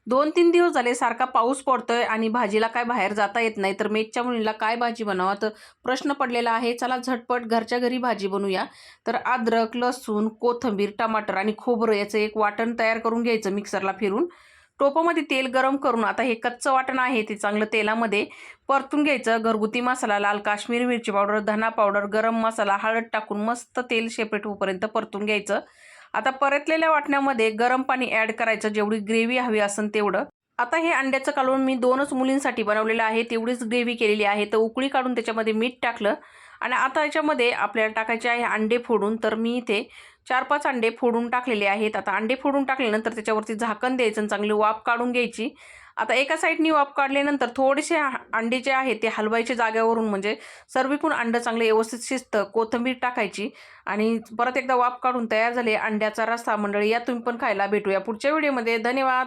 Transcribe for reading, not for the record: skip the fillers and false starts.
2-3 दिवस झाले सारखा पाऊस पडतोय आणि भाजीला काय बाहेर जाता येत नाही. तर मेघच्या मुलीला काय भाजी बनावं? तर प्रश्न पडलेला आहे. चला झटपट घरच्या घरी भाजी बनवूया. तर अद्रक, लसूण, कोथिंबीर, टमाटर आणि खोबरं याचं एक वाटण तयार करून घ्यायचं मिक्सरला फिरून. टोपामध्ये तेल गरम करून आता हे कच्चं वाटण आहे ते चांगलं तेलामध्ये परतून घ्यायचं. घरगुती मसाला, लाल काश्मीरी मिरची पावडर, धना पावडर, गरम मसाला, हळद टाकून मस्त तेल सेपरेट होईपर्यंत परतून घ्यायचं. आता परतलेल्या वाटण्यामध्ये गरम पाणी ॲड करायचं, जेवढी ग्रेव्ही हवी असेल तेवढं. आता हे अंड्याचं कालवण मी 2च मुलींसाठी बनवलेलं आहे, तेवढीच ग्रेव्ही केलेली आहे. तर उकळी काढून त्याच्यामध्ये मीठ टाकलं आणि आता याच्यामध्ये आपल्याला टाकायचे आहे अंडे फोडून. तर मी इथे 4-5 अंडे फोडून टाकलेले आहेत. आता अंडे फोडून टाकल्यानंतर त्याच्यावरती झाकण द्यायचं आणि चांगली वाफ काढून घ्यायची. आता एका साईडनी वाफ काढल्यानंतर थोडेसे अंडे जे आहेत ते हलवायचे जाग्यावरून, म्हणजे सर्वीकून अंडं चांगलं व्यवस्थित शिजतं. कोथिंबीर टाकायची आणि परत एकदा वाफ काढून तयार झाले अंड्याचा रस्सा. मंडळी या तुम्ही पण खायला. भेटूया पुढच्या व्हिडिओमध्ये. धन्यवाद.